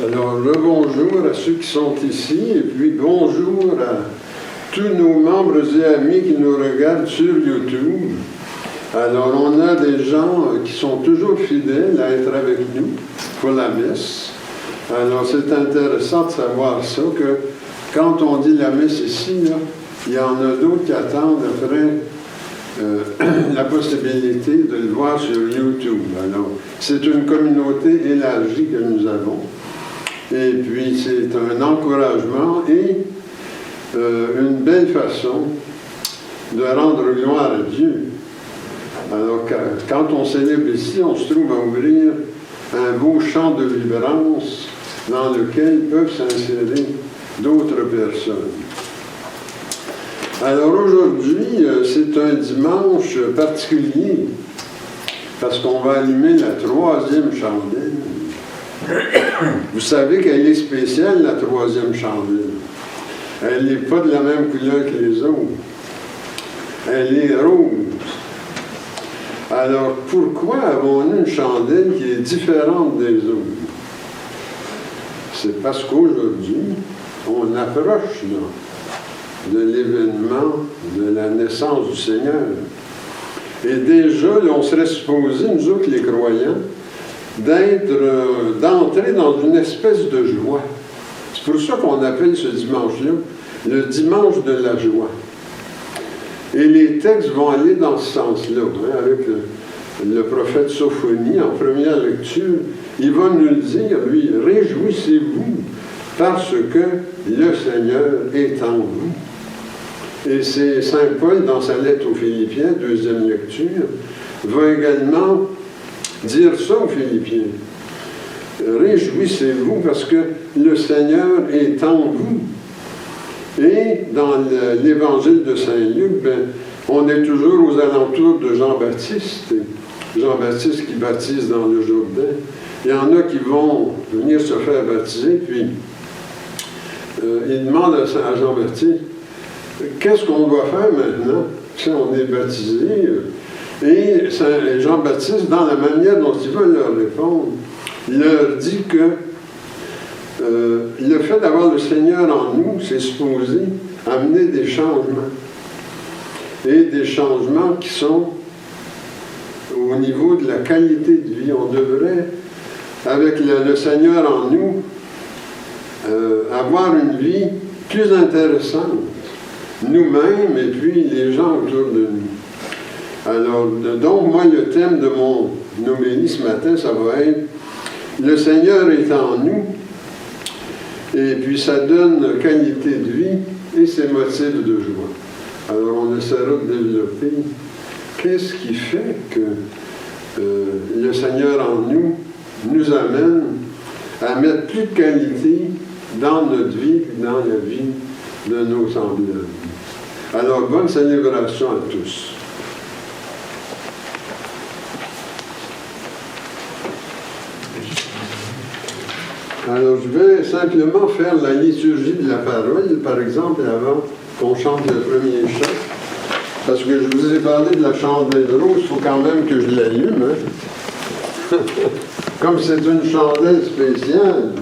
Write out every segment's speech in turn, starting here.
Alors, le bonjour à ceux qui sont ici, et puis bonjour à tous nos membres et amis qui nous regardent sur YouTube. Alors, on a des gens qui sont toujours fidèles à être avec nous pour la messe. Alors, c'est intéressant de savoir ça, que quand on dit la messe ici, là, il y en a d'autres qui attendent après la possibilité de le voir sur YouTube. Alors, c'est une communauté élargie que nous avons. Et puis, c'est un encouragement et une belle façon de rendre gloire à Dieu. Alors, quand on célèbre ici, on se trouve à ouvrir un beau champ de vibrance dans lequel peuvent s'insérer d'autres personnes. Alors aujourd'hui, c'est un dimanche particulier parce qu'on va allumer la 3e chandelle. Vous savez qu'elle est spéciale, la 3e chandelle. Elle n'est pas de la même couleur que les autres. Elle est rose. Alors pourquoi avons-nous une chandelle qui est différente des autres? C'est parce qu'aujourd'hui, on approche là, de l'événement de la naissance du Seigneur. Et déjà, là, on serait supposé, nous autres les croyants, d'entrer dans une espèce de joie. C'est pour ça qu'on appelle ce dimanche-là le dimanche de la joie. Et les textes vont aller dans ce sens-là, hein, avec le prophète Sophonie, en première lecture. Il va nous le dire, lui, « Réjouissez-vous, parce que le Seigneur est en vous. » Et c'est Saint Paul, dans sa lettre aux Philippiens, 2e lecture, va également dire ça aux Philippiens. Réjouissez-vous parce que le Seigneur est en vous. Et dans l'évangile de Saint-Luc, on est toujours aux alentours de Jean-Baptiste. Jean-Baptiste qui baptise dans le Jourdain. Il y en a qui vont venir se faire baptiser, puis il demande à Jean-Baptiste, qu'est-ce qu'on doit faire maintenant si on est baptisé? Et Jean-Baptiste, dans la manière dont il va leur répondre, il leur dit que le fait d'avoir le Seigneur en nous, c'est supposé amener des changements. Et des changements qui sont au niveau de la qualité de vie. On devrait, avec le Seigneur en nous, avoir une vie plus intéressante. Nous-mêmes et puis les gens autour de nous. Alors, donc, moi, le thème de mon homélie ce matin, ça va être « Le Seigneur est en nous ». Et puis, ça donne qualité de vie et c'est motif de joie. Alors, on essaiera de développer qu'est-ce qui fait que le Seigneur en nous nous amène à mettre plus de qualité dans notre vie et dans la vie de nos semblables. Alors, bonne célébration à tous. Alors, je vais simplement faire la liturgie de la parole, par exemple, avant qu'on chante le premier chant. Parce que je vous ai parlé de la chandelle rose, il faut quand même que je l'allume. Hein? Comme c'est une chandelle spéciale.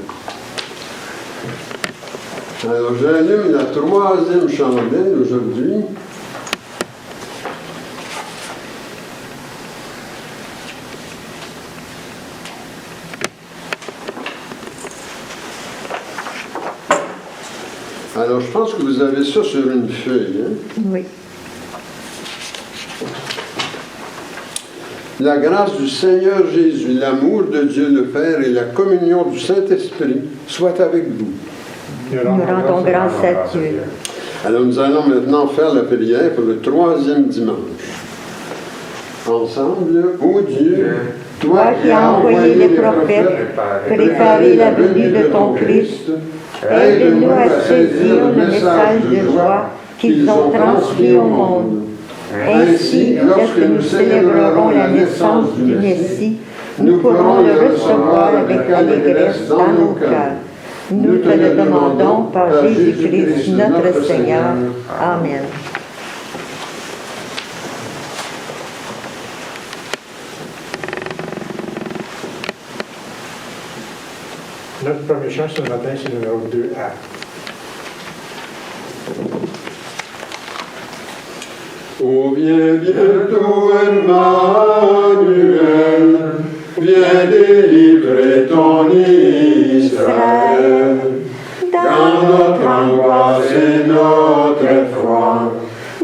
Alors, j'allume la 3e chandelle aujourd'hui. Alors, je pense que vous avez ça sur une feuille. Hein? Oui. La grâce du Seigneur Jésus, l'amour de Dieu le Père et la communion du Saint-Esprit soient avec vous. Nous rendons grâce à Dieu. Alors, nous allons maintenant faire la prière pour le 3e dimanche. Ensemble, ô Dieu, toi qui as envoyé les prophètes, préparer la venue de ton Christ, aide-nous à saisir le message de joie qu'ils ont transmis au monde. Ainsi, lorsque nous célébrerons la naissance du Messie, nous pourrons le recevoir avec allégresse dans nos cœurs. Nous te le demandons par Jésus-Christ notre Seigneur. Amen. Notre premier chant ce matin, c'est le numéro 2A. Oh, viens bientôt, Emmanuel, viens délivrer ton Israël. Dans notre angoisse et notre effroi,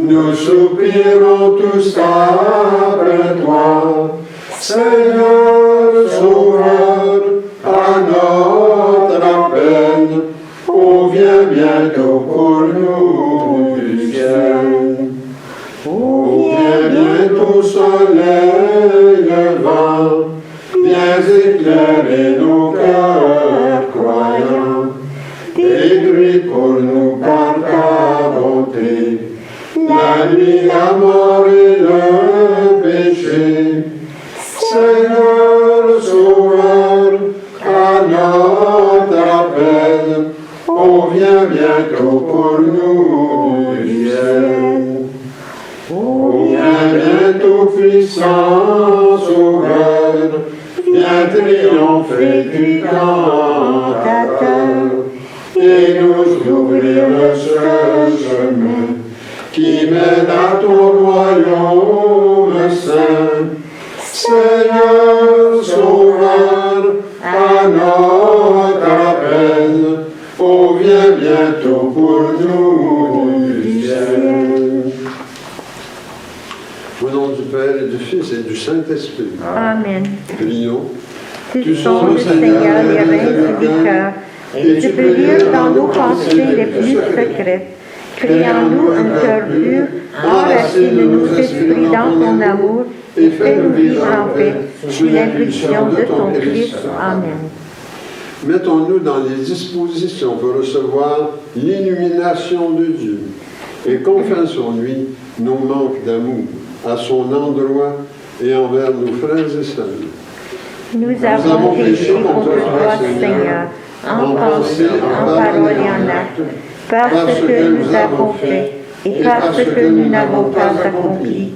nous soupirons tous après toi. Seigneur, Sauveur, à notre appel, oh, viens bientôt pour nous du ciel. Oh, viens bientôt, soleil levant, viens éclairer nos cœurs croyants. Détruis pour nous par ta bonté la nuit, la mort et le péché. Seigneur, Sauveur, à notre appel, oh, viens bientôt pour nous du ciel. Oh, viens bientôt, puissant Sauveur, viens triompher du tentateur et nous ouvrir le seul chemin qui mène à ton royaume saint. Seigneur, Sauveur, à notre appel, oh, viens bientôt pour nous du ciel. Au nom du Père et du Fils et du Saint-Esprit. Amen. Prions. Tu sondes, Seigneur, les reins du cœur, et tu peux lire dans nos pensées les plus secrètes. Crée en nous un cœur pur, enracine-nous, Esprit, dans ton amour, et fais-nous vivre en paix, sous l'impulsion de ton Christ. Amen. Mettons-nous dans les dispositions pour recevoir l'illumination de Dieu et confessons-lui nos manques d'amour à son endroit et envers nos frères et sœurs. Nous avons péché contre toi, Seigneur, en pensée, en parole et en acte, parce que nous avons fait et parce que nous n'avons pas accompli.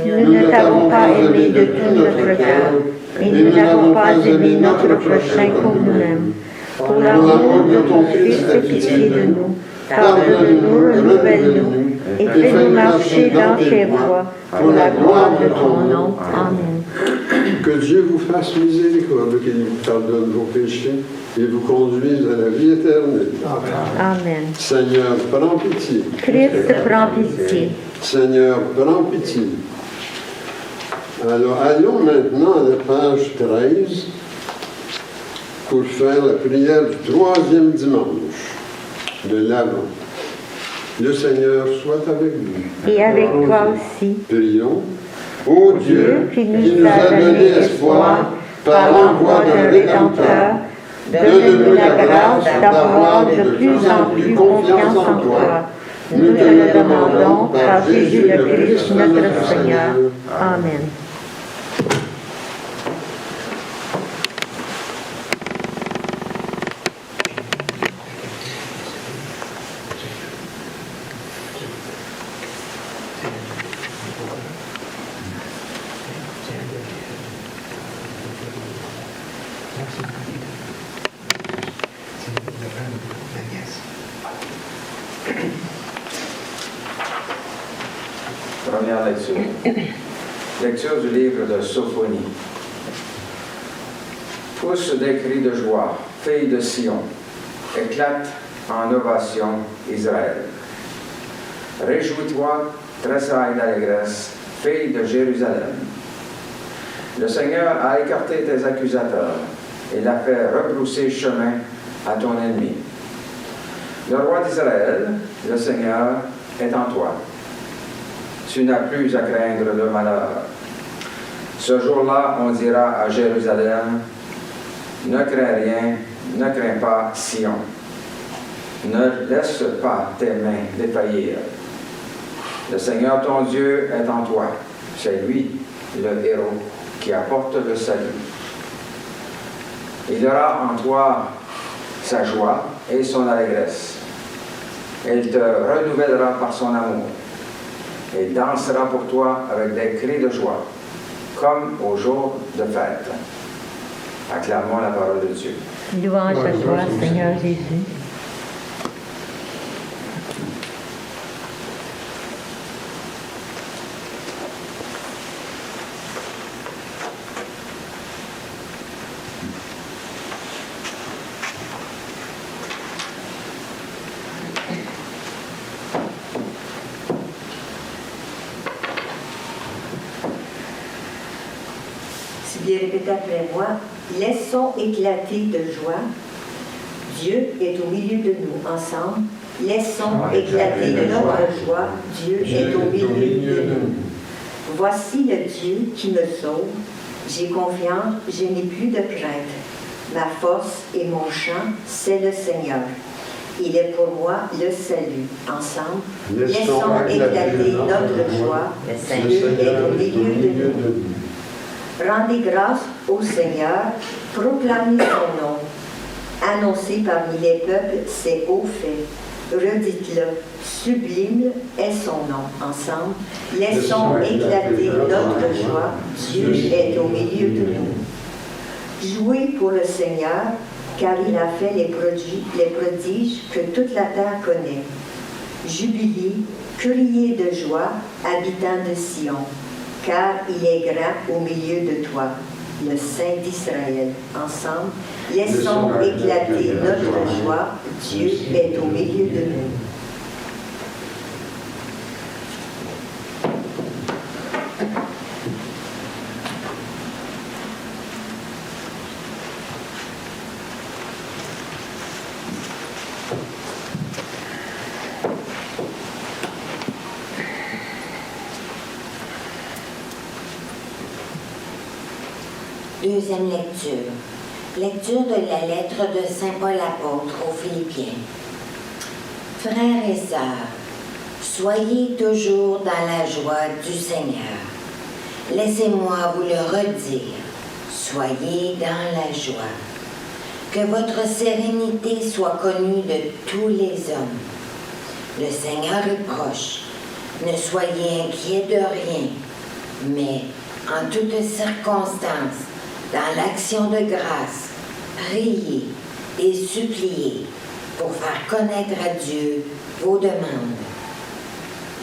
Nous ne t'avons pas aimé de tout notre cœur, et nous n'avons pas aimé notre prochain comme nous-mêmes. Pour l'amour de ton Fils, aie pitié de nous. Pardonne-nous, renouvelle-nous, et fais-nous marcher dans tes voies, pour la gloire de ton nom. Amen. Que Dieu vous fasse miséricorde, qu'il vous pardonne vos péchés et vous conduise à la vie éternelle. Amen. Seigneur, prends pitié. Christ, prends pitié. Seigneur, prends pitié. Alors, allons maintenant à la page 13 pour faire la prière du 3e dimanche de l'Avent. Le Seigneur soit avec vous. Et avec toi aussi. Prions. Ô Dieu, qui nous a donné espoir par l'envoi d'un Rédempteur, donne-nous la grâce d'avoir de plus en plus confiance en toi. Nous te le demandons par Jésus le Christ, notre Seigneur. Amen. Première lecture. Lecture du livre de Sophonie. Pousse des cris de joie, fille de Sion, éclate en ovation Israël. Réjouis-toi, tressaille d'allégresse, fille de Jérusalem. Le Seigneur a écarté tes accusateurs et l'a fait rebrousser chemin à ton ennemi. Le roi d'Israël, le Seigneur, est en toi. Tu n'as plus à craindre le malheur. Ce jour-là, on dira à Jérusalem, ne crains rien, ne crains pas Sion. Ne laisse pas tes mains défaillir. Le Seigneur ton Dieu est en toi. C'est lui, le héros, qui apporte le salut. Il aura en toi sa joie et son allégresse. Il te renouvellera par son amour. Il dansera pour toi avec des cris de joie, comme au jour de fête. Acclamons la parole de Dieu. Louange à toi, Seigneur Jésus. Bien répétez après moi, laissons éclater de joie. Dieu est au milieu de nous. Ensemble, laissons éclater de notre joie. Dieu est au milieu de nous. Voici le Dieu qui me sauve. J'ai confiance, je n'ai plus de crainte. Ma force et mon chant, c'est le Seigneur. Il est pour moi le salut. Ensemble, laissons éclater notre joie. Dieu est au milieu de nous. Rendez grâce au Seigneur, proclamez son nom. Annoncez parmi les peuples ses hauts faits. Redites-le, sublime est son nom. Ensemble, laissons éclater notre joie. Dieu est au milieu de nous. Jouez pour le Seigneur, car il a fait les prodiges que toute la terre connaît. Jubilez, criez de joie, habitants de Sion. Car il est grand au milieu de toi, le Saint d'Israël. Ensemble, laissons éclater notre joie. Dieu est au milieu de nous. Deuxième lecture. Lecture de la lettre de Saint Paul apôtre aux Philippiens. Frères et sœurs, soyez toujours dans la joie du Seigneur. Laissez-moi vous le redire. Soyez dans la joie. Que votre sérénité soit connue de tous les hommes. Le Seigneur est proche. Ne soyez inquiets de rien, mais en toutes circonstances, dans l'action de grâce, priez et suppliez pour faire connaître à Dieu vos demandes.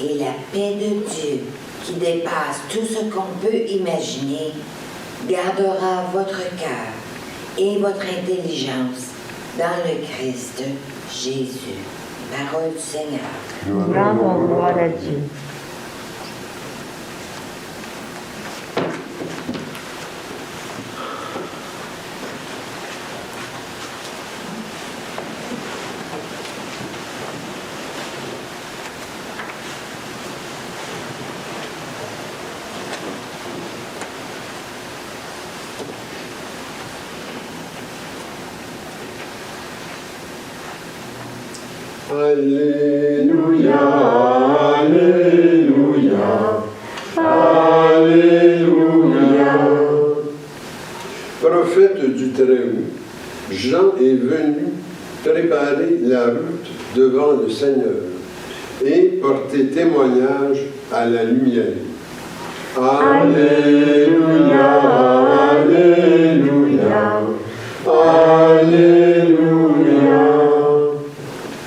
Et la paix de Dieu, qui dépasse tout ce qu'on peut imaginer, gardera votre cœur et votre intelligence dans le Christ Jésus. Parole du Seigneur. Nous rendons gloire à Dieu. Alléluia, Alléluia, Alléluia. Prophète du Très-Haut, Jean est venu préparer la route devant le Seigneur et porter témoignage à la lumière. Alléluia, Alléluia, Alléluia.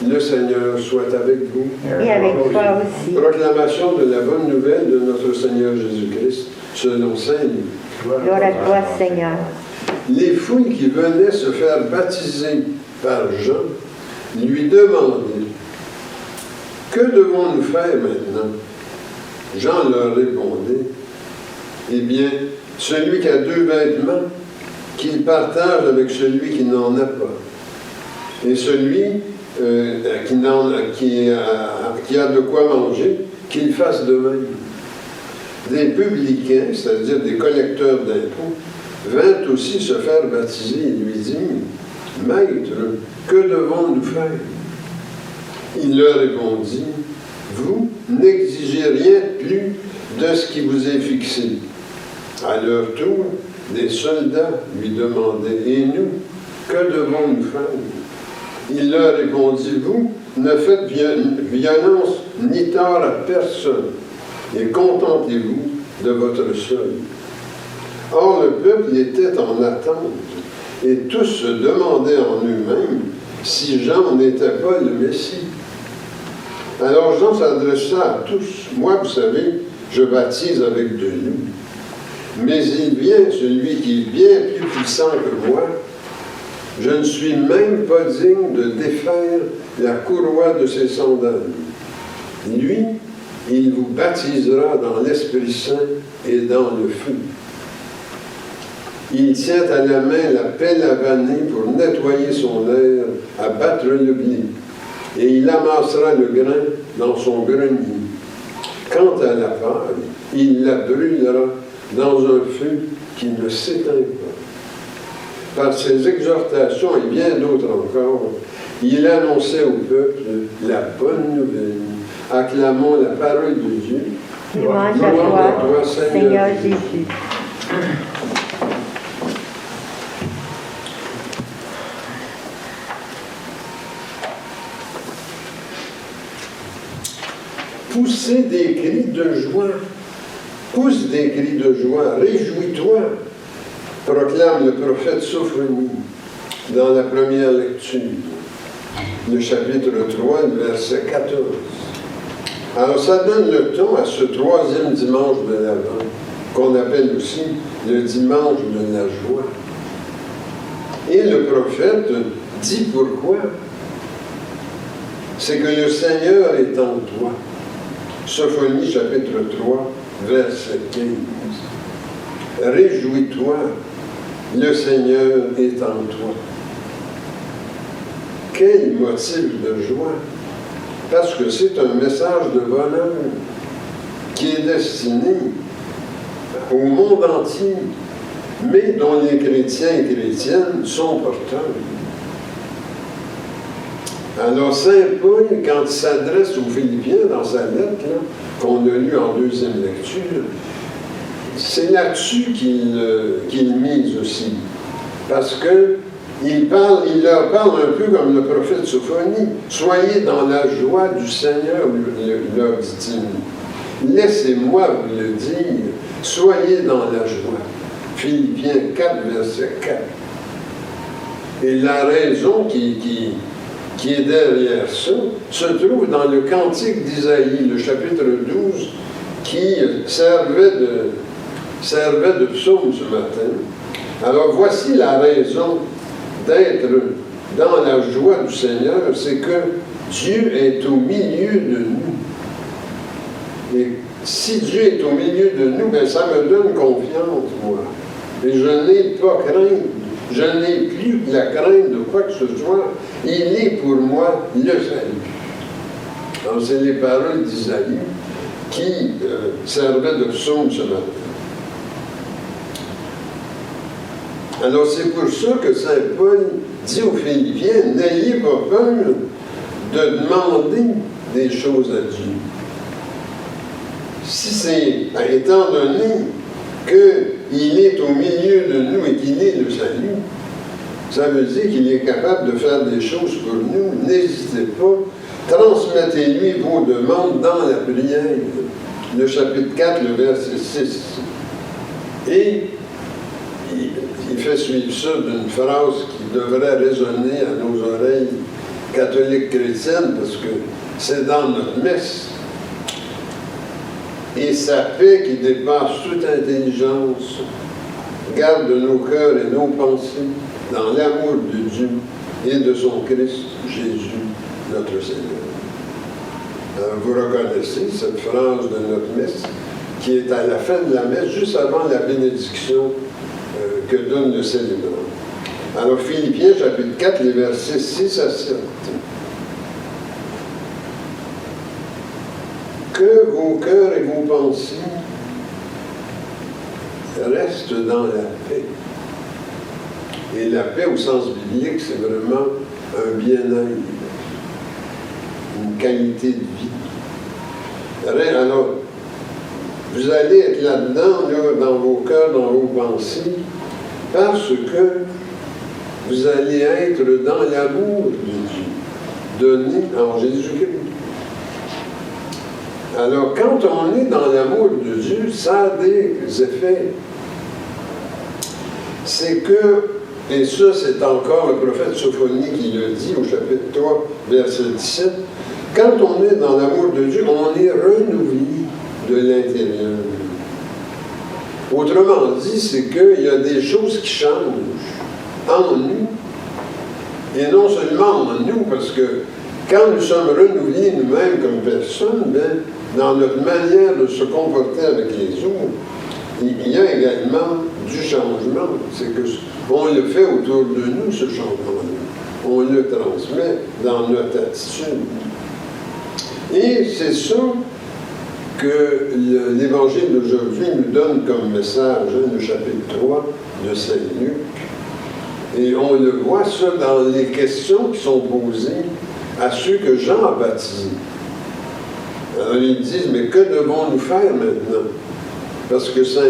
Le Seigneur soit avec vous. Et avec toi aussi. Proclamation de la bonne nouvelle de notre Seigneur Jésus-Christ, selon Saint Luc. Gloire à toi, Seigneur. Les foules qui venaient se faire baptiser par Jean lui demandaient « Que devons-nous faire maintenant ?» Jean leur répondait « Eh bien, celui qui a 2 vêtements, qu'il partage avec celui qui n'en a pas. Et celui qui a de quoi manger, qu'il fasse de même. » Des publicains, c'est-à-dire des collecteurs d'impôts, vinrent aussi se faire baptiser et lui dirent « Maître, que devons-nous faire ?» Il leur répondit « Vous n'exigez rien de plus de ce qui vous est fixé. » À leur tour, des soldats lui demandaient « Et nous, que devons-nous faire ?» Il leur répondit « Vous ne faites violence ni tort à personne, et contentez-vous de votre seuil. » Or, le peuple était en attente, Et tous se demandaient en eux-mêmes si Jean n'était pas le Messie. Alors Jean s'adressa à tous. Moi, vous savez, je baptise avec de l'eau. Mais il vient celui qui est bien plus puissant que moi. Je ne suis même pas digne de défaire la courroie de ses sandales. Lui, il vous baptisera dans l'Esprit Saint et dans le feu. Il tient à la main la pelle à vanner pour nettoyer son air, à battre le blé, et il amassera le grain dans son grenier. Quant à la paille, il la brûlera dans un feu qui ne s'éteint pas. Par ses exhortations et bien d'autres encore, il annonçait au peuple la bonne nouvelle. Acclamons la parole de Dieu. Louange à toi, Seigneur Jésus. Poussez des cris de joie. Pousse des cris de joie. Réjouis-toi, proclame le prophète Sophonie dans la première lecture, le chapitre 3, verset 14. Alors ça donne le ton à ce troisième dimanche de l'Avent, qu'on appelle aussi le dimanche de la joie. Et le prophète dit pourquoi. C'est que le Seigneur est en toi. Sophonie, chapitre 3, verset 15. Réjouis-toi, le Seigneur est en toi. Quel motif de joie! Parce que c'est un message de bonheur qui est destiné au monde entier, mais dont les chrétiens et chrétiennes sont porteurs. Alors, Saint Paul, quand il s'adresse aux Philippiens dans sa lettre, qu'on a lue en deuxième lecture, c'est là-dessus qu'il mise aussi. Parce que il leur parle un peu comme le prophète Sophonie. Soyez dans la joie du Seigneur, leur dit-il. Laissez-moi vous le dire. Soyez dans la joie. Philippiens 4, verset 4. Et la raison qui est derrière ça se trouve dans le Cantique d'Isaïe, le chapitre 12, qui servait de psaume ce matin. Alors voici la raison d'être dans la joie du Seigneur, c'est que Dieu est au milieu de nous. Et si Dieu est au milieu de nous, bien, ça me donne confiance, moi. Et je n'ai pas crainte. Je n'ai plus la crainte de quoi que ce soit. Il est pour moi le salut. Alors, c'est les paroles d'Isaïe qui servaient de psaume ce matin. Alors, c'est pour ça que Saint Paul dit aux Philippiens, n'ayez pas peur de demander des choses à Dieu. Si c'est, étant donné qu'il est au milieu de nous et qu'il est le salut, ça veut dire qu'il est capable de faire des choses pour nous. N'hésitez pas, transmettez-lui vos demandes dans la prière. Le chapitre 4, le verset 6. Et il fait suivre ça d'une phrase qui devrait résonner à nos oreilles catholiques chrétiennes, parce que c'est dans notre messe. Et sa paix qui dépasse toute intelligence garde nos cœurs et nos pensées dans l'amour de Dieu et de son Christ, Jésus, notre Seigneur. Alors, vous reconnaissez cette phrase de notre messe qui est à la fin de la messe, juste avant la bénédiction que donne le célébrant. Alors, Philippiens, chapitre 4, les versets 6 à 7. Que vos cœurs et vos pensées restent dans la paix. Et la paix, au sens biblique, c'est vraiment un bien-être, une qualité de vie. Alors, vous allez être là-dedans, là, dans vos cœurs, dans vos pensées, parce que vous allez être dans l'amour de Dieu, donné en Jésus-Christ. Alors, quand on est dans l'amour de Dieu, ça a des effets. C'est que Et ça, c'est encore le prophète Sophonie qui le dit au chapitre 3, verset 17. Quand on est dans l'amour de Dieu, on est renouvelé de l'intérieur. Autrement dit, c'est qu'il y a des choses qui changent en nous. Et non seulement en nous, parce que quand nous sommes renouvelés nous-mêmes comme personnes, bien, dans notre manière de se comporter avec les autres, il y a également du changement. C'est qu'on le fait autour de nous, ce changement-là. On le transmet dans notre attitude. Et c'est ça que l'Évangile d'aujourd'hui nous donne comme message, le chapitre 3 de Saint-Luc. Et on le voit ça dans les questions qui sont posées à ceux que Jean a baptisés. Alors ils disent, mais que devons-nous faire maintenant? Parce que Saint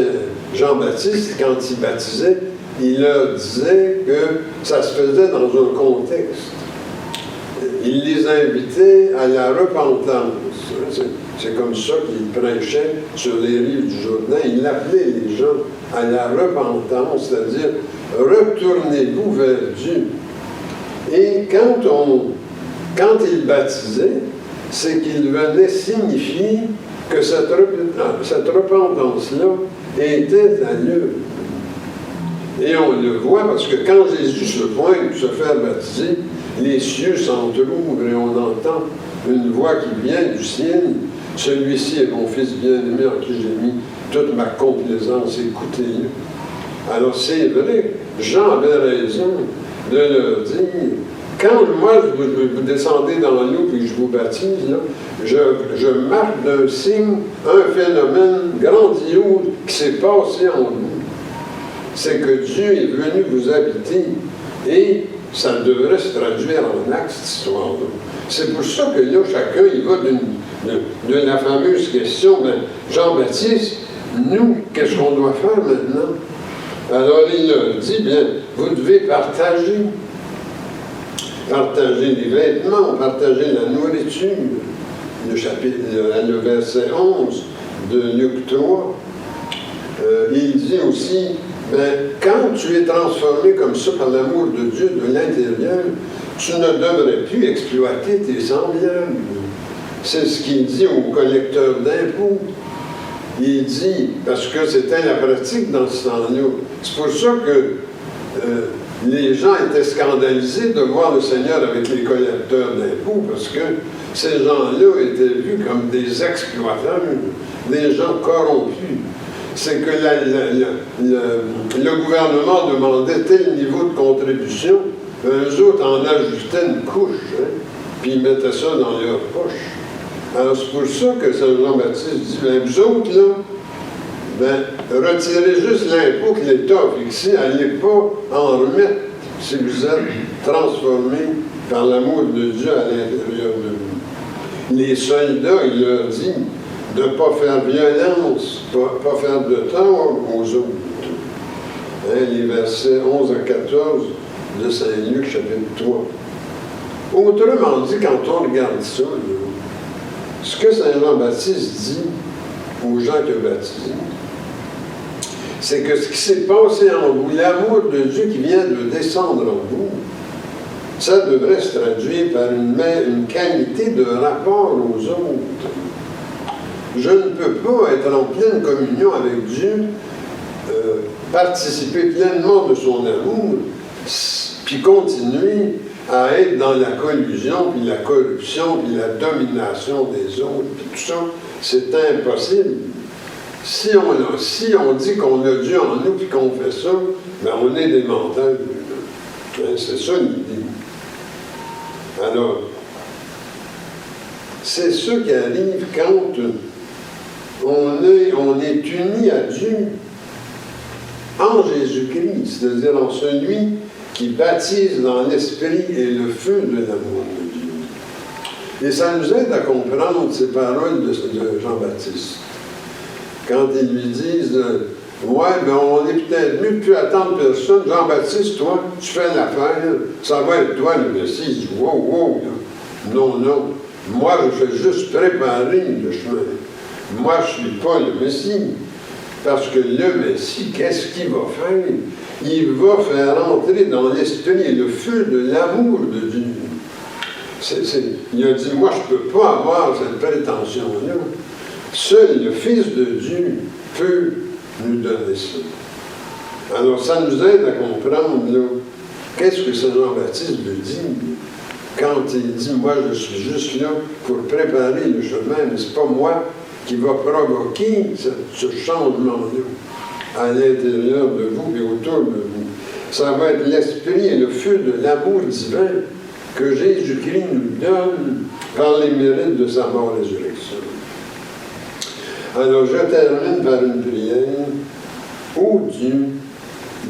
Jean-Baptiste, quand il baptisait, il leur disait que ça se faisait dans un contexte. Il les invitait à la repentance. C'est comme ça qu'il prêchait sur les rives du Jourdain. Il appelait les gens à la repentance, c'est-à-dire retournez-vous vers Dieu. Et quand il baptisait, c'est qu'il venait signifier que cette repentance-là était à l'œuvre. Et on le voit parce que quand Jésus se pointe pour se faire baptiser, les cieux s'entr'ouvrent et on entend une voix qui vient du ciel. Celui-ci est mon Fils bien-aimé en qui j'ai mis toute ma complaisance, écoutez-le. Alors c'est vrai, Jean avait raison de leur dire, quand moi vous descendez dans l'eau puis je vous baptise, là, je marque d'un signe un phénomène grandiose qui s'est passé en vous. C'est que Dieu est venu vous habiter et ça devrait se traduire en actes, cette histoire-là. C'est pour ça que là, chacun, il va de la fameuse question, ben, Jean-Baptiste, nous, qu'est-ce qu'on doit faire maintenant? Alors il leur dit, bien, vous devez partager les vêtements, partager la nourriture. Le verset 11 de Luc 3, il dit aussi, ben, quand tu es transformé comme ça par l'amour de Dieu de l'intérieur, tu ne devrais plus exploiter tes semblables. C'est ce qu'il dit aux collecteurs d'impôts. Il dit, parce que c'était la pratique dans ce temps-là. C'est pour ça que les gens étaient scandalisés de voir le Seigneur avec les collecteurs d'impôts, parce que ces gens-là étaient vus comme des exploiteurs, des gens corrompus. C'est que le gouvernement demandait tel niveau de contribution, eux autres en ajoutaient une couche, hein, puis ils mettaient ça dans leur poche. Alors c'est pour ça que Saint Jean-Baptiste dit, bien, vous autres, là, ben, retirez juste l'impôt que l'État a fixé, n'allez pas en remettre si vous êtes transformés par l'amour de Dieu à l'intérieur de vous. Les soldats, il leur dit de ne pas faire violence, pas faire de tort aux autres. Hein, les versets 11 à 14 de Saint-Luc, chapitre 3. Autrement dit, quand on regarde ça, là, ce que Saint Jean-Baptiste dit aux gens qu'il a baptisés, c'est que ce qui s'est passé en vous, l'amour de Dieu qui vient de descendre en vous, ça devrait se traduire par une qualité de rapport aux autres. Je ne peux pas être en pleine communion avec Dieu, participer pleinement de son amour, puis continuer à être dans la collusion, puis la corruption, puis la domination des autres, puis tout ça, c'est impossible. Si on dit qu'on a Dieu en nous, puis qu'on fait ça, ben on est des menteurs. C'est ça l'idée. Alors, c'est ce qui arrive quand on est uni à Dieu en Jésus-Christ, c'est-à-dire en celui qui baptise dans l'esprit et le feu de l'amour de Dieu. Et ça nous aide à comprendre ces paroles de Jean-Baptiste. Quand ils lui disent « Ouais, ben on est peut-être mieux de plus attendre personne. Jean-Baptiste, toi, tu fais l'affaire, ça va être toi le Messie. » Il dit « Wow, là. Non, non. Moi, je fais juste préparer le chemin. Moi, je ne suis pas le Messie. Parce que le Messie, qu'est-ce qu'il va faire? Il va faire entrer dans l'esprit le feu de l'amour de Dieu. Il a dit, moi, je ne peux pas avoir cette prétention-là. Seul le Fils de Dieu peut nous donner ça. Alors, ça nous aide à comprendre, là, qu'est-ce que Saint Jean-Baptiste veut dire quand il dit, moi, je suis juste là pour préparer le chemin, mais ce n'est pas moi qui va provoquer ce changement-là à l'intérieur de vous et autour de vous. Ça va être l'esprit et le feu de l'amour divin que Jésus-Christ nous donne par les mérites de sa mort et résurrection. Alors, je termine par une prière. Ô Dieu,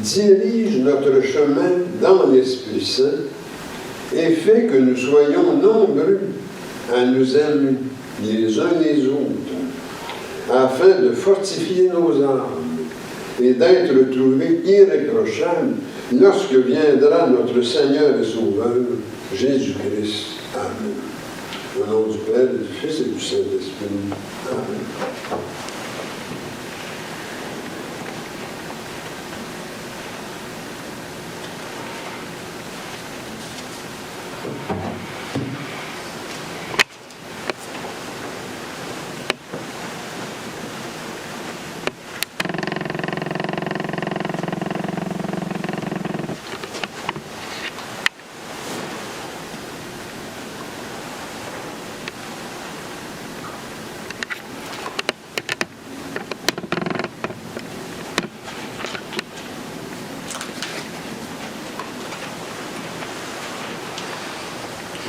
dirige notre chemin dans l'Esprit Saint et fais que nous soyons nombreux à nous aimer les uns les autres, afin de fortifier nos âmes et d'être trouvés irréprochables lorsque viendra notre Seigneur et Sauveur, Jésus-Christ. Amen. Au nom du Père, et du Fils et du Saint-Esprit. Amen.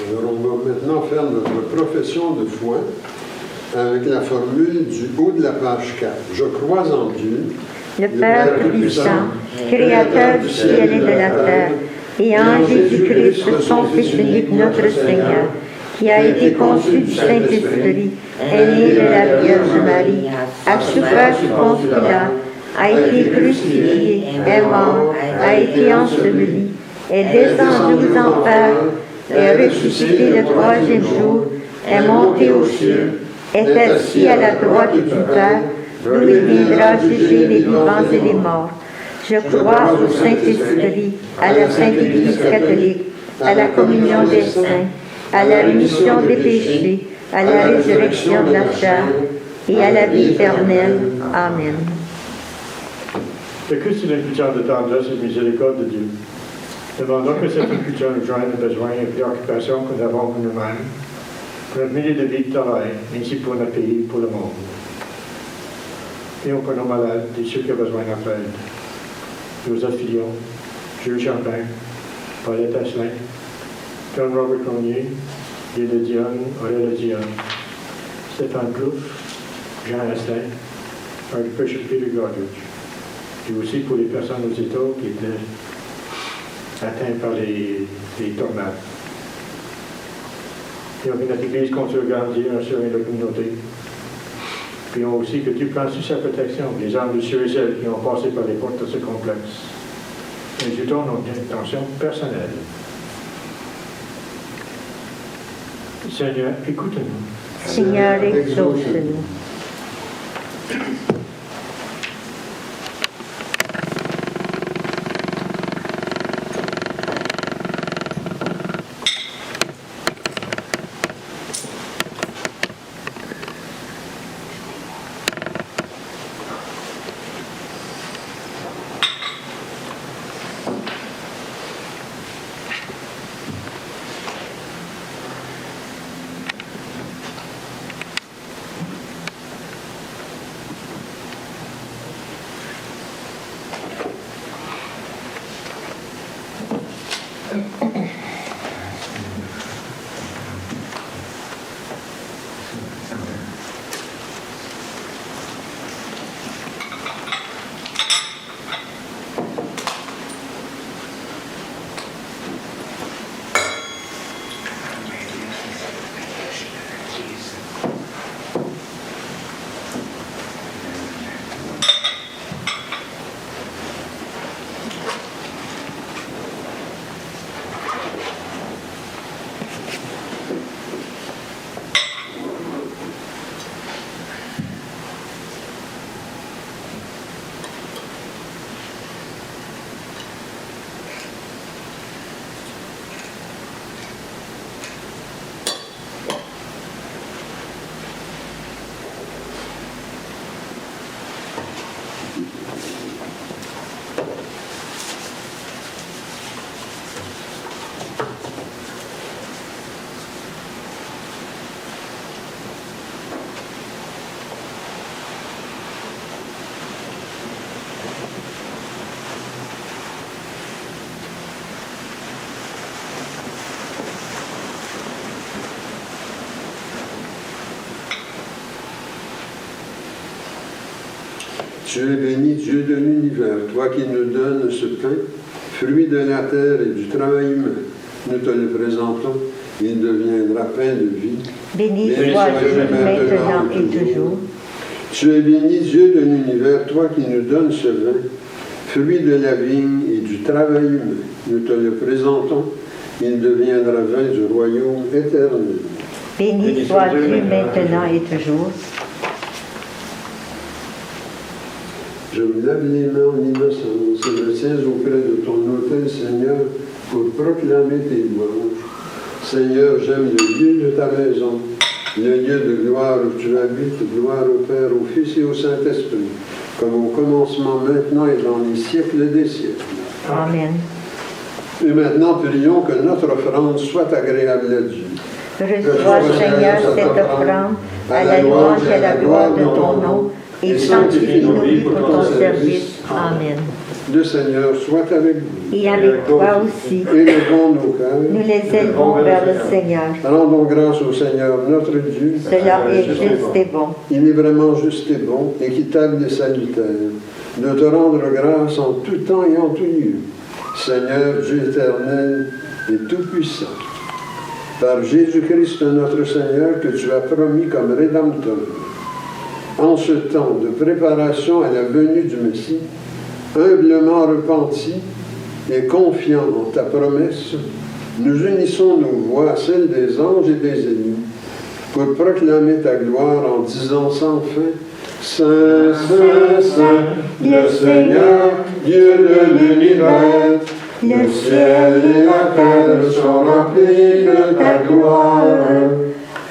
Alors, on va maintenant faire notre profession de foi avec la formule du haut de la page 4. Je crois en Dieu, le Père Tout-Puissant, Créateur du ciel et de la terre, et en Jésus-Christ, son Fils unique, notre Seigneur, qui a été conçu du Saint-Esprit, est né de la Vierge Marie, a souffert sous Ponce Pilate, a été crucifié, est mort, a été enseveli, est descendu aux enfers, est ressuscité le troisième jour, est monté aux cieux, est assis à la droite du Père, d'où il viendra juger les vivants et les morts. Je crois au Saint-Esprit, à la Sainte Église catholique, à la communion des saints, à la rémission des péchés, à la résurrection de la chair et à la vie éternelle. Amen. Le Christ est une culture de tendresse et de miséricorde de Dieu. Demandons que cette culture nous joigne aux besoins et préoccupations que nous avons pour nous-mêmes, pour notre milieu de vie de travail, ainsi pour notre pays et pour le monde. Prions pour nos malades et ceux qui ont besoin de notre aide. Nos affilions, Jules Champagne, Paulette Asselin, John Robert Cornier, Léla Dionne, Aurélie Dionne, Stéphane Plouffe, Jean Asselin, Archbishop Peter Godrich, et aussi pour les personnes aux États qui étaient atteintes par les tornades. Prions que notre Église continue à grandir et assurer la communauté. Prions aussi que tu prennes sous sa protection les âmes de ceux et celles qui ont passé par les portes de ce complexe. Ajoutons notre intention personnelle. Seigneur, écoute-nous. Seigneur, exauce-nous. Tu es béni, Dieu de l'univers, toi qui nous donnes ce pain, fruit de la terre et du travail humain. Nous te le présentons, il deviendra pain de vie. Béni sois-tu maintenant et toujours. Tu es béni, Dieu de l'univers, toi qui nous donnes ce vin, fruit de la vigne et du travail humain. Nous te le présentons, il deviendra vin du royaume éternel. Béni sois-tu maintenant et toujours. Je me lave les mains en innocence et me tiens auprès de ton autel, Seigneur, pour proclamer tes louanges. Seigneur, j'aime le lieu de ta maison, le lieu de gloire où tu habites, gloire au Père, au Fils et au Saint-Esprit, comme au commencement, maintenant et dans les siècles des siècles. Amen. Et maintenant, prions que notre offrande soit agréable à Dieu. Reçois, Seigneur, cette offrande à la louange et à la gloire de ton nom, et sanctifie-nous vies pour ton service. Amen. Le Seigneur soit avec vous. Et avec toi aussi. Élevons nos cœurs. Nous les élevons vers le Seigneur. Rendons grâce au Seigneur, notre Dieu. Cela est juste et bon. Il est vraiment juste et bon, équitable et salutaire, de te rendre grâce en tout temps et en tout lieu. Seigneur, Dieu éternel et tout-puissant, par Jésus-Christ notre Seigneur, que tu as promis comme Rédempteur. En ce temps de préparation à la venue du Messie, humblement repentis et confiants en ta promesse, nous unissons nos voix à celles des anges et des élus pour proclamer ta gloire en disant sans fin: Saint, Saint, Saint, le Seigneur, Dieu de l'univers, le ciel et la terre sont remplis de ta gloire.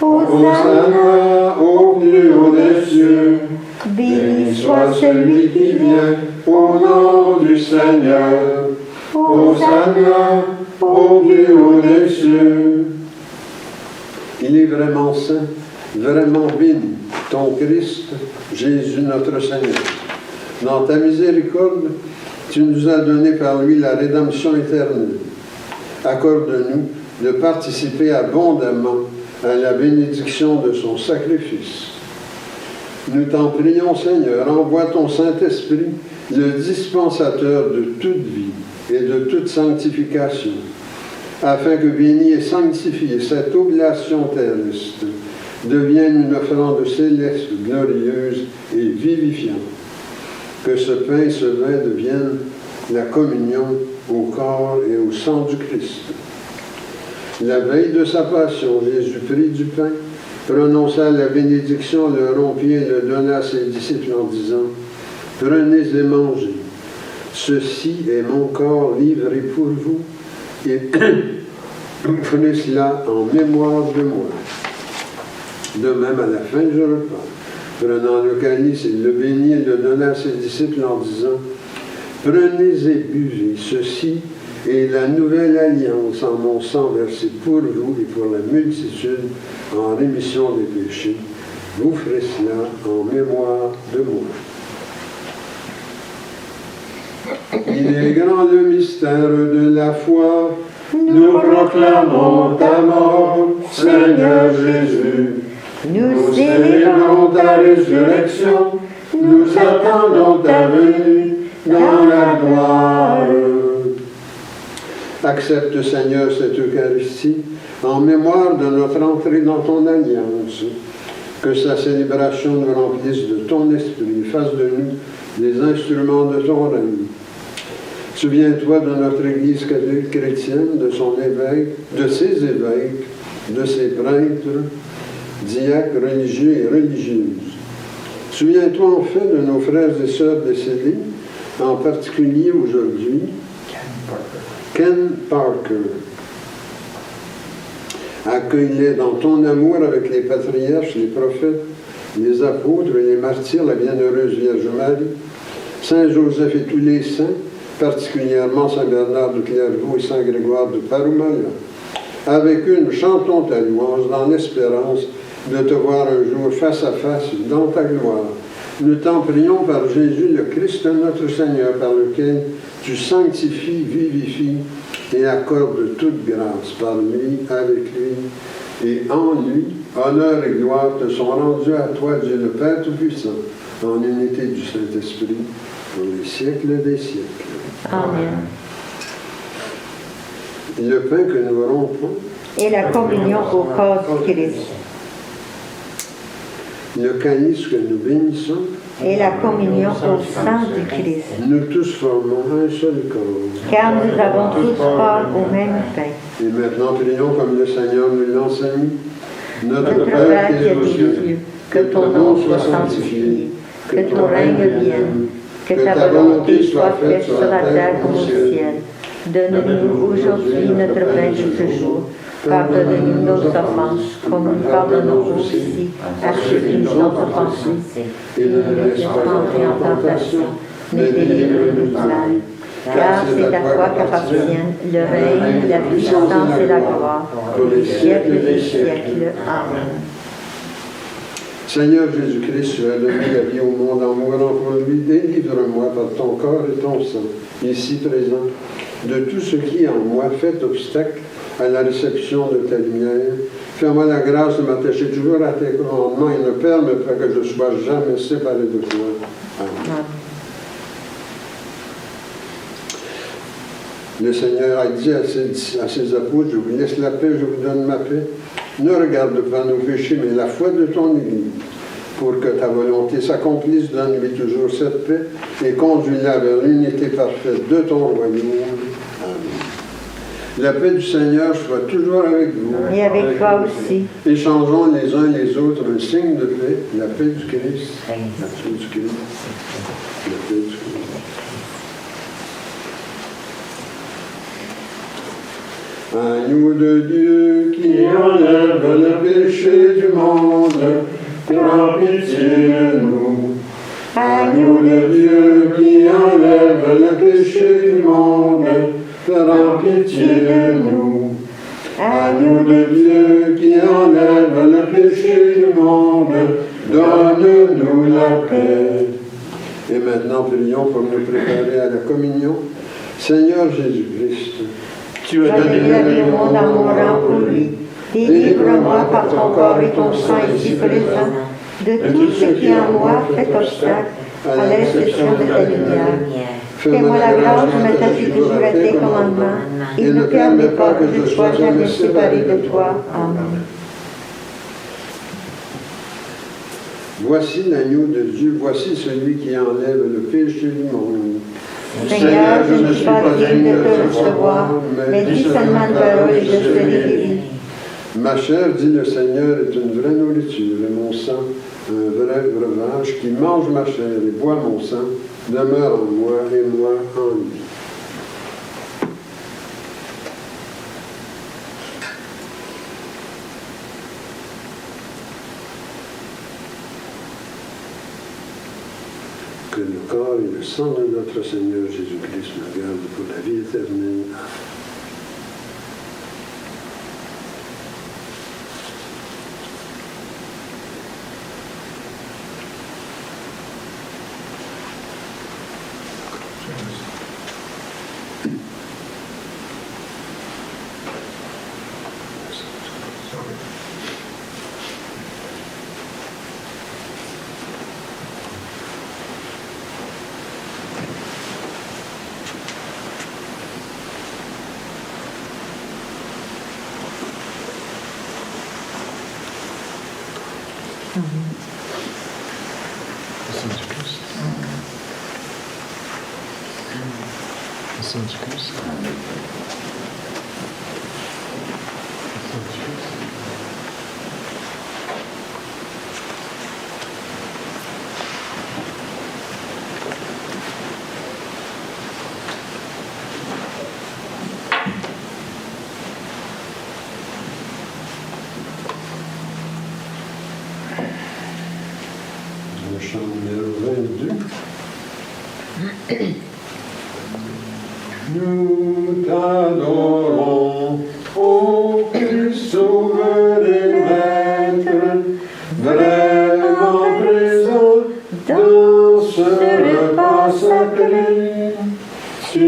Hosanna au plus haut des cieux, béni soit celui qui vient au nom du Seigneur. Hosanna au plus haut des cieux. Il est vraiment saint, vraiment béni, ton Christ, Jésus notre Seigneur. Dans ta miséricorde, tu nous as donné par lui la rédemption éternelle. Accorde-nous de participer abondamment à la bénédiction de son sacrifice. Nous t'en prions, Seigneur, envoie ton Saint-Esprit, le dispensateur de toute vie et de toute sanctification, afin que béni et sanctifié cette oblation terrestre devienne une offrande céleste, glorieuse et vivifiante. Que ce pain et ce vin deviennent la communion au corps et au sang du Christ. La veille de sa passion, Jésus prit du pain, prononça la bénédiction, le rompit et le donna à ses disciples en disant: Prenez et mangez. Ceci est mon corps livré pour vous, et prenez cela en mémoire de moi. De même, à la fin du repas, prenant le calice, il le bénit et le donna à ses disciples en disant: Prenez et buvez, ceci est la nouvelle alliance en mon sang versé pour vous et pour la multitude en rémission des péchés. Vous ferez cela en mémoire de moi. Il est grand le mystère de la foi. Nous proclamons ta mort, Seigneur Jésus. Nous célébrons ta résurrection. Nous attendons ta venue dans la gloire. Accepte, Seigneur, cette Eucharistie en mémoire de notre entrée dans ton alliance. Que sa célébration nous remplisse de ton esprit, fasse de nous des instruments de ton règne. Souviens-toi de notre Église catholique chrétienne, de son évêque, de ses évêques, de ses prêtres, diacres religieux et religieuses. Souviens-toi enfin de nos frères et sœurs décédés, en particulier aujourd'hui, Ken Parker. Accueille-les dans ton amour avec les patriarches, les prophètes, les apôtres et les martyrs, la bienheureuse Vierge Marie, Saint Joseph et tous les saints, particulièrement Saint Bernard de Clairvaux et Saint Grégoire de Parumala. Avec eux, nous chantons ta louange dans l'espérance de te voir un jour face à face dans ta gloire. Nous t'en prions par Jésus, le Christ notre Seigneur, par lequel tu sanctifies, vivifies et accordes toute grâce par lui, avec lui et en lui. Honneur et gloire te sont rendus à toi, Dieu le Père Tout-Puissant, en unité du Saint-Esprit, pour les siècles des siècles. Amen. Le pain que nous rompons, Et la communion au corps du Christ. le calice que nous bénissons, Et la communion au sang du Christ. nous tous formons un seul corps. Car nous avons tous part au même pain. Et maintenant, prions comme le Seigneur nous l'enseigne. Notre Père qui es aux cieux, que ton nom soit sanctifié, que ton règne vienne, que ta volonté soit faite sur la terre comme au ciel. Donne-nous aujourd'hui notre pain de ce jour. Pardonne-nous nos offenses, comme nous pardonnons aussi à ceux qui nous ont offensés. Et ne nous laisse pas entrer en tentation, mais délivre-nous du mal. Car c'est à toi qu'appartiennent le règne, la puissance et la gloire, pour les siècles des siècles. Amen. Seigneur Jésus-Christ, tu as donné la vie au monde en mourant pour lui. Délivre-moi par ton corps et ton sang, ici présent, de tout ce qui en moi fait obstacle à la réception de ta lumière. Fais-moi la grâce de m'attacher toujours à tes commandements et ne permets pas que je sois jamais séparé de toi. Amen. Le Seigneur a dit à ses apôtres, je vous laisse la paix, je vous donne ma paix. Ne regarde pas nos péchés, mais la foi de ton Église. Pour que ta volonté s'accomplisse, donne-lui toujours cette paix et conduis-la vers l'unité parfaite de ton royaume. Amen. La paix du Seigneur soit toujours avec vous. Et avec toi aussi. Échangeons les uns les autres un signe de paix, la paix du Christ. La paix du Christ. La paix du Christ. Agneau de Dieu qui enlève le péché du monde, prends pitié de nous. Agneau de Dieu qui enlève le péché du monde, prends pitié de nous. Agneau de Dieu qui enlève le péché du monde, donne-nous la paix. Et maintenant, prions pour nous préparer à la communion. Seigneur Jésus-Christ, tu as donné la vie au monde en mourant pour lui. Délivre-moi par ton corps et ton sang ici présent de tout ce qui en moi fait obstacle à la réception de ta lumière. Fais-moi la grâce de m'attacher toujours à tes commandements et ne permets pas que je sois jamais séparé de toi. Amen. Voici l'agneau de Dieu, voici celui qui enlève le péché du monde. Seigneur, je ne suis pas digne de te recevoir, mais dis seulement une parole et je serai guéri. Ma chair, dit le Seigneur, est une vraie nourriture, et mon sang, un vrai breuvage, qui mange ma chair et boit mon sang, demeure en moi et moi en lui. Que le corps et le sang de notre Seigneur Jésus-Christ me gardent pour la vie éternelle. Le chant numéro 22. Nous t'adorons, ô Christ sauveur et maître, vraiment présent dans ce repas sacré. Tu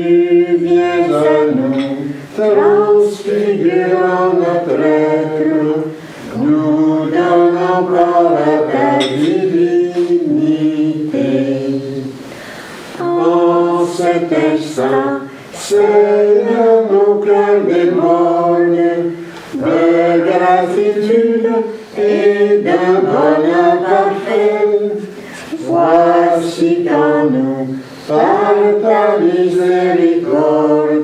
viens à nous, transfigurant notre être, nous donnant part à ta divinité. Seigneur, nos cœurs témoignent de gratitude et d'un bonheur parfait. Voici qu'en nous, par ta miséricorde,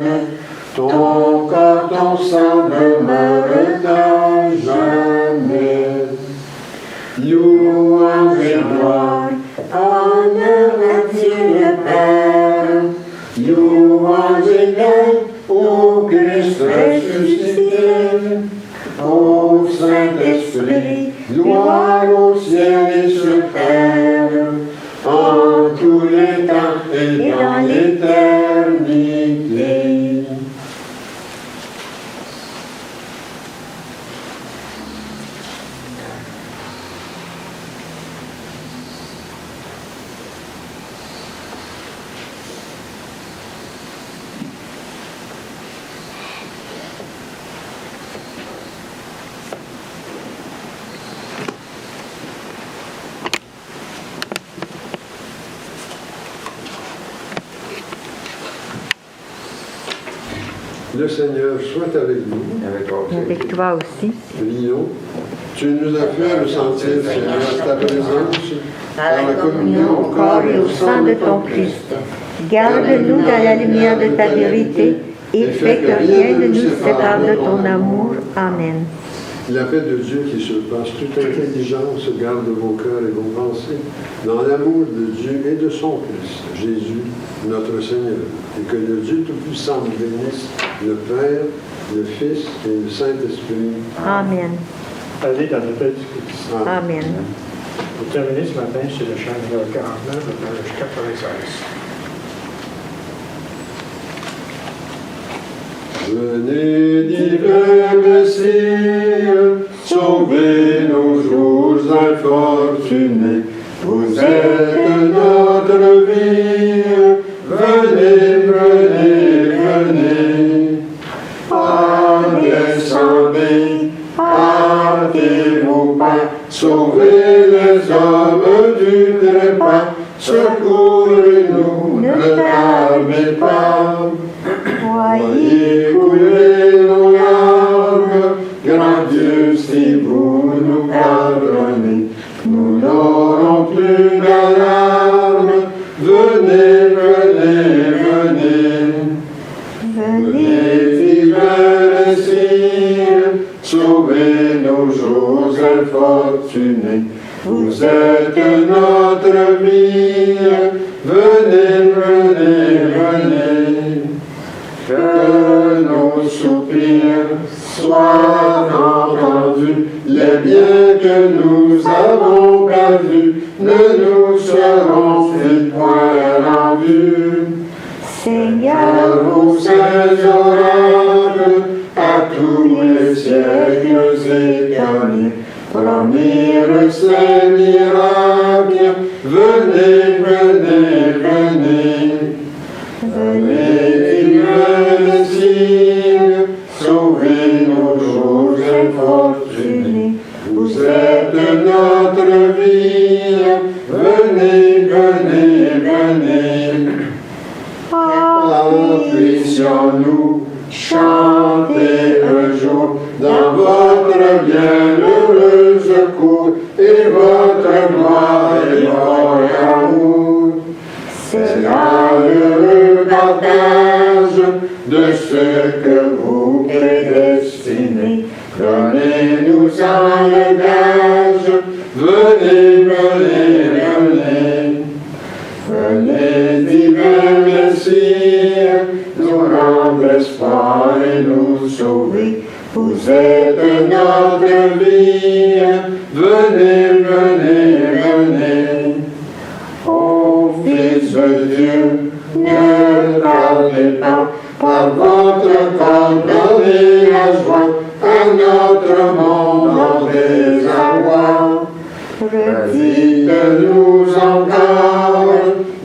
ton corps, ton sang demeurent à jamais. Louange et gloire, honneur à Dieu le Père. Louange et gloire au Christ ressuscité, au Saint-Esprit, gloire au ciel et sur terre, en tous les temps et dans l'éternité. Le Seigneur soit avec nous. Et avec toi aussi. Prions. Tu nous as fait ressentir, Seigneur, ta présence dans la communion Au corps et au sang de ton Christ. Garde-nous dans la lumière de ta vérité et fais que rien ne nous sépare de ton amour. Amen. La paix de Dieu qui surpasse toute intelligence garde vos cœurs et vos pensées dans l'amour de Dieu et de son Christ, Jésus, notre Seigneur. Et que le Dieu Tout-Puissant nous bénisse, le Père, le Fils et le Saint-Esprit. Amen. Allez dans le paix du Christ. Amen. Pour terminer ce matin, c'est le chant numéro 49, le page 96. Venez, divin Messie, sauvez nos jours infortunés. Vous êtes notre vie. Venez, venez, venez. Ah, descendez, hâtez-vous pas. Sauvez les hommes du trépas. Secourez-nous, ne tardez pas. Voyez couler nos larmes, grand Dieu, si vous nous pardonnez, nous n'aurons plus d'alarme. Venez, venez, venez. Venez, divin Messie, sauvez nos jours infortunés. Vous êtes notre vie. Venez, venez, venez. Que nos soupirs soient entendus, les biens que nous avons perdus ne nous seront plus point rendus. Seigneur, Vous saints oracles, à tous les siècles éternels, promirent ces miracles. Venez, venez, venez. Venez, divin Messie, sauvez nos jours infortunés. Vous êtes notre vie. Venez, venez, venez. Appuie-nous, chantez un jour dans votre bienheureux secours et votre gloire et votre amour. C'est l'heureux partage de ce que vous prédestinez. Donnez-nous en gage. Venez, venez, venez. Venez, divin Messie, nous rendre espoir et nous sauver. Vous êtes notre vie. Venez, venez, venez. Ô Fils de Dieu, ne tardez pas, par votre corps donnez la joie à notre monde en désarroi. Redites-nous encore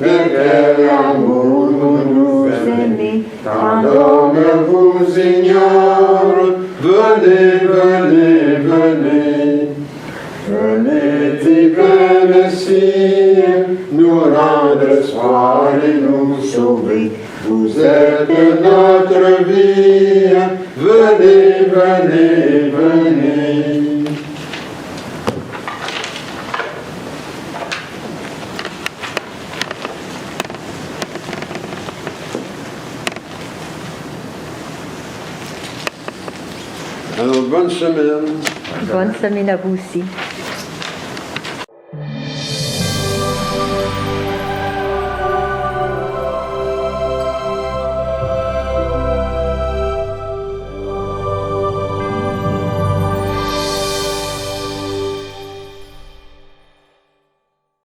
de quel amour vous nous aimez, quand l'homme vous ignore. Venez, venez, venez. Venez, divin Messie, nous rendre espoir et nous sauver. sauver. Vous êtes notre vie, venez, venez, venez. Alors, bonne semaine. Bonne semaine à vous aussi.